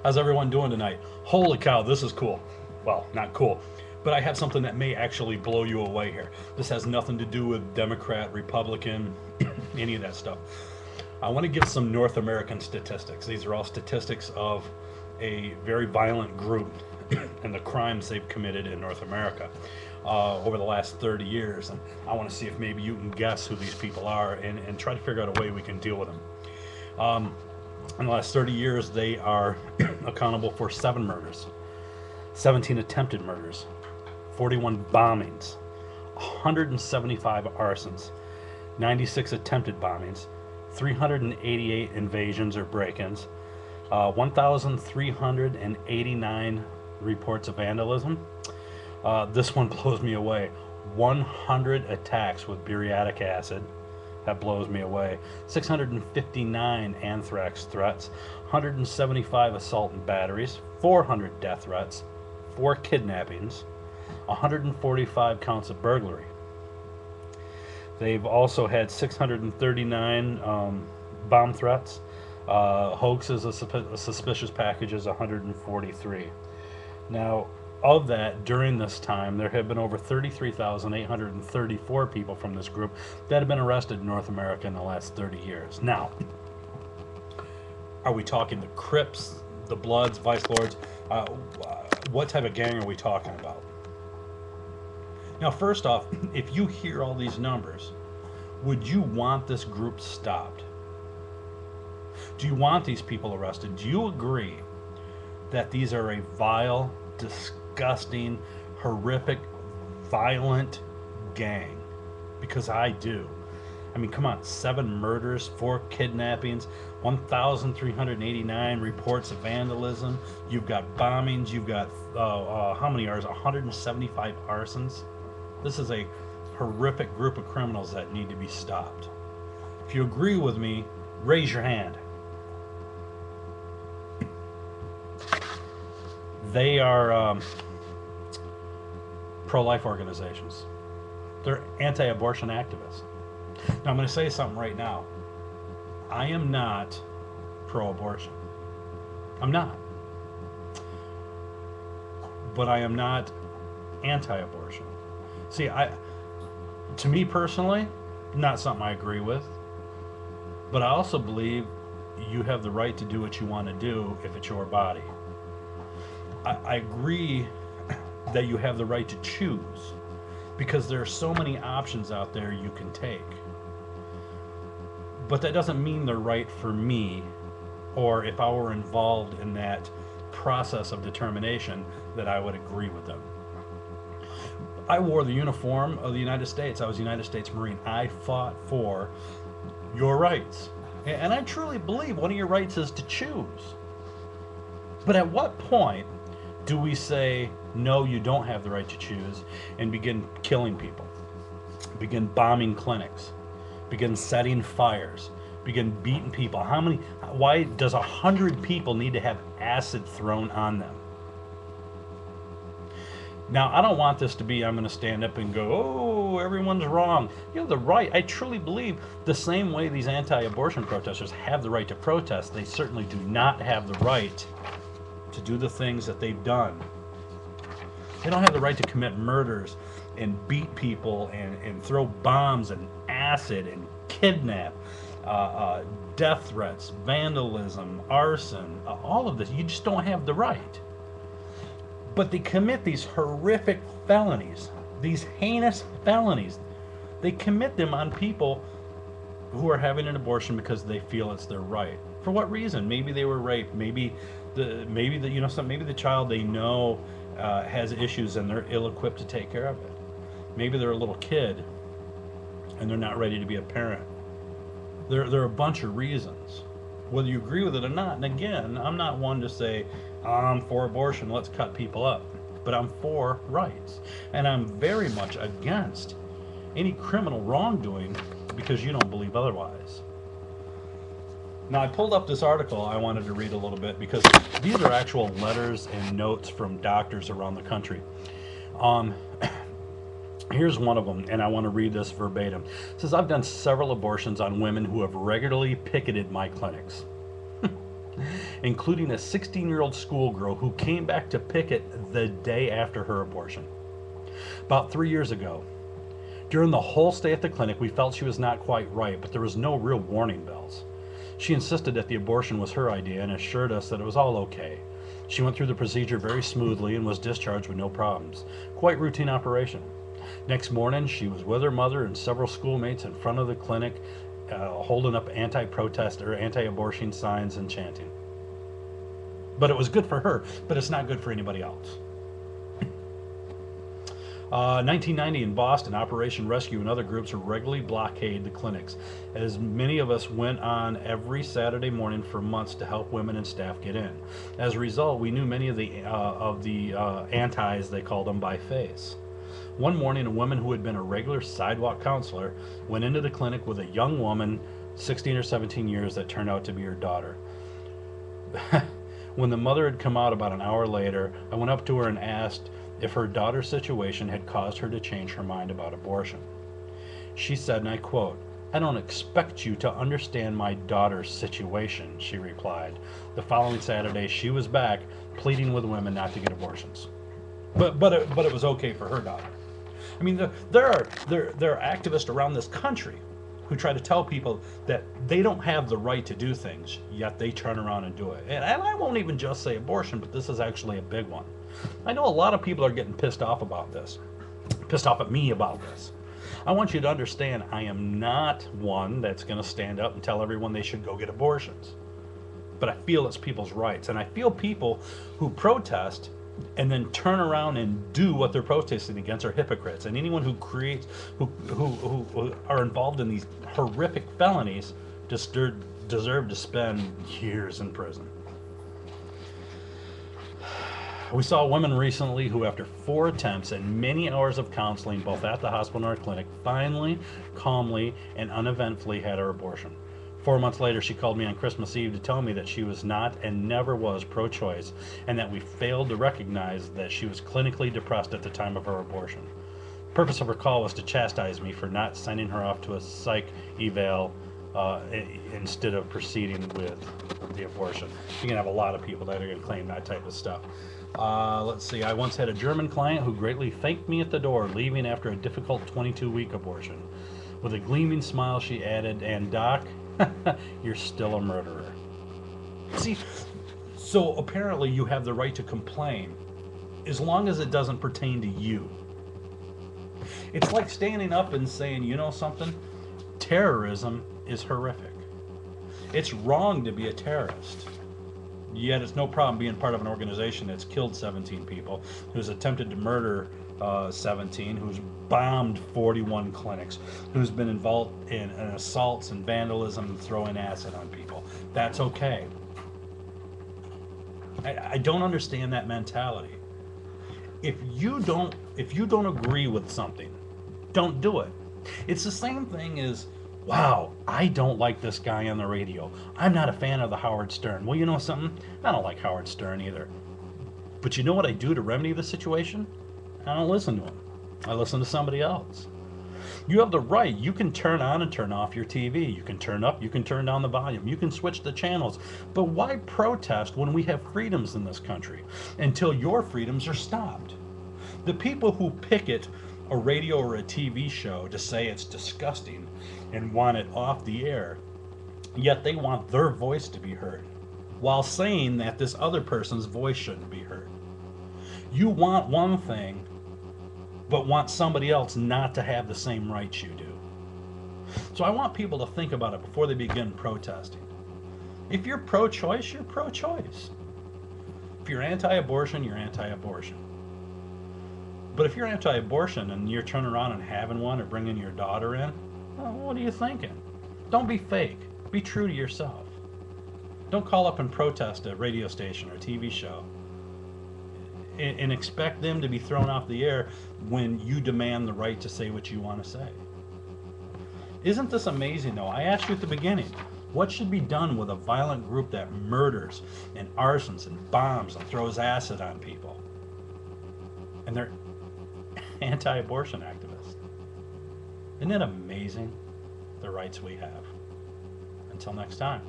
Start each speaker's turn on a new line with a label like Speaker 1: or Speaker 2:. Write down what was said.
Speaker 1: How's everyone doing tonight? Holy cow, this is cool. Well, not cool, but I have something that may actually blow you away here. This has nothing to do with Democrat, Republican, any of that stuff. I want to give some North American statistics. These are all statistics of a very violent group and the crimes they've committed in North America over the last 30 years. And I want to see if maybe you can guess who these people are and try to figure out a way we can deal with them. In the last 30 years, they are accountable for 7 murders, 17 attempted murders, 41 bombings, 175 arsons, 96 attempted bombings, 388 invasions or break-ins, 1,389 reports of vandalism. This one blows me away. 100 attacks with muriatic acid. That blows me away. 659 anthrax threats, 175 assault and batteries, 400 death threats, 4 kidnappings, 145 counts of burglary. They've also had 639 bomb threats. Hoaxes of suspicious packages, 143. Now, of that, during this time, there have been over 33,834 people from this group that have been arrested in North America in the last 30 years. Now, are we talking the Crips, the Bloods, Vice Lords? What type of gang are we talking about? Now, first off, if you hear all these numbers, would you want this group stopped? Do you want these people arrested? Do you agree that these are a vile, disgusting, horrific, violent gang? Because I do. I mean, come on, 7 murders, 4 kidnappings, 1,389 reports of vandalism. You've got bombings. You've got, how many are 175 arsons. This is a horrific group of criminals that need to be stopped. If you agree with me, raise your hand. They are pro-life organizations. They're anti-abortion activists. Now, I'm going to say something right now. I am not pro-abortion. I'm not. But I am not anti-abortion. See, to me personally, not something I agree with. But I also believe you have the right to do what you want to do if it's your body. I agree that you have the right to choose because there are so many options out there you can take. But that doesn't mean they're right for me, or if I were involved in that process of determination, that I would agree with them. I wore the uniform of the United States. I was a United States Marine. I fought for your rights. And I truly believe one of your rights is to choose. But at what point do we say, no, you don't have the right to choose, and begin killing people, begin bombing clinics, begin setting fires, begin beating people? Why does 100 people need to have acid thrown on them? Now, I don't want this to be, I'm going to stand up and go, oh, everyone's wrong. You have the right. I truly believe the same way these anti-abortion protesters have the right to protest, they certainly do not have the right to do the things that they've done. They don't have the right to commit murders and beat people and throw bombs and acid and kidnap, death threats, vandalism, arson, all of this. You just don't have the right. But they commit these horrific felonies, these heinous felonies. They commit them on people who are having an abortion because they feel it's their right. For what reason? Maybe they were raped. Maybe the child they know has issues and they're ill-equipped to take care of it. Maybe they're a little kid and they're not ready to be a parent. There are a bunch of reasons, whether you agree with it or not. And again, I'm not one to say, I'm for abortion, let's cut people up. But I'm for rights. And I'm very much against any criminal wrongdoing because you don't believe otherwise. Now, I pulled up this article I wanted to read a little bit because these are actual letters and notes from doctors around the country. Here's one of them, and I want to read this verbatim. It says, I've done several abortions on women who have regularly picketed my clinics. including a 16-year-old schoolgirl who came back to picket the day after her abortion. About 3 years ago, during the whole stay at the clinic, we felt she was not quite right, but there was no real warning bells. She insisted that the abortion was her idea and assured us that it was all okay. She went through the procedure very smoothly and was discharged with no problems. Quite routine operation. Next morning, she was with her mother and several schoolmates in front of the clinic, holding up anti-protest or anti-abortion signs and chanting. But it was good for her, but it's not good for anybody else. 1990 in Boston, Operation Rescue and other groups would regularly blockade the clinics, as many of us went on every Saturday morning for months to help women and staff get in. As a result, we knew many of the antis, they called them, by face. One morning, a woman who had been a regular sidewalk counselor went into the clinic with a young woman, 16 or 17 years, that turned out to be her daughter. When the mother had come out about an hour later, I went up to her and asked if her daughter's situation had caused her to change her mind about abortion. She said, and I quote, "I don't expect you to understand my daughter's situation," she replied. The following Saturday, she was back pleading with women not to get abortions. But it was okay for her daughter. I mean, there are activists around this country who try to tell people that they don't have the right to do things, yet they turn around and do it. And I won't even just say abortion, but this is actually a big one. I know a lot of people are getting pissed off about this, pissed off at me about this. I want you to understand, I am not one that's going to stand up and tell everyone they should go get abortions. But I feel it's people's rights. And I feel people who protest and then turn around and do what they're protesting against are hypocrites. And anyone who creates, who are involved in these horrific felonies deserve to spend years in prison. We saw women recently who, after 4 attempts and many hours of counseling, both at the hospital and our clinic, finally, calmly, and uneventfully had her abortion. 4 months later, she called me on Christmas Eve to tell me that she was not and never was pro-choice, and that we failed to recognize that she was clinically depressed at the time of her abortion. The purpose of her call was to chastise me for not sending her off to a psych eval instead of proceeding with the abortion. You can have a lot of people that are going to claim that type of stuff. Let's see. I once had a German client who greatly thanked me at the door, leaving after a difficult 22-week abortion. With a gleaming smile, she added, "And Doc, you're still a murderer." See, so apparently you have the right to complain as long as it doesn't pertain to you. It's like standing up and saying, you know something? Terrorism is horrific. It's wrong to be a terrorist. Yet it's no problem being part of an organization that's killed 17 people, who's attempted to murder 17, who's bombed 41 clinics, who's been involved in assaults and vandalism and throwing acid on people. That's okay. I don't understand that mentality. If you don't agree with something, don't do it. It's the same thing as, wow, I don't like this guy on the radio. I'm not a fan of the Howard Stern. Well, you know something? I don't like Howard Stern either. But you know what I do to remedy the situation? I don't listen to him. I listen to somebody else. You have the right. You can turn on and turn off your TV. You can turn up, you can turn down the volume. You can switch the channels. But why protest when we have freedoms in this country until your freedoms are stopped? The people who picket a radio or a TV show to say it's disgusting and want it off the air, yet they want their voice to be heard, while saying that this other person's voice shouldn't be heard. You want one thing, but want somebody else not to have the same rights you do. So I want people to think about it before they begin protesting. If you're pro-choice, you're pro-choice. If you're anti-abortion, you're anti-abortion. But if you're anti-abortion and you're turning around and having one or bringing your daughter in, well, what are you thinking? Don't be fake. Be true to yourself. Don't call up and protest a radio station or a TV show and expect them to be thrown off the air when you demand the right to say what you want to say. Isn't this amazing, though? I asked you at the beginning, what should be done with a violent group that murders and arsons and bombs and throws acid on people? And they're anti-abortion activists. Isn't it amazing the rights we have? Until next time.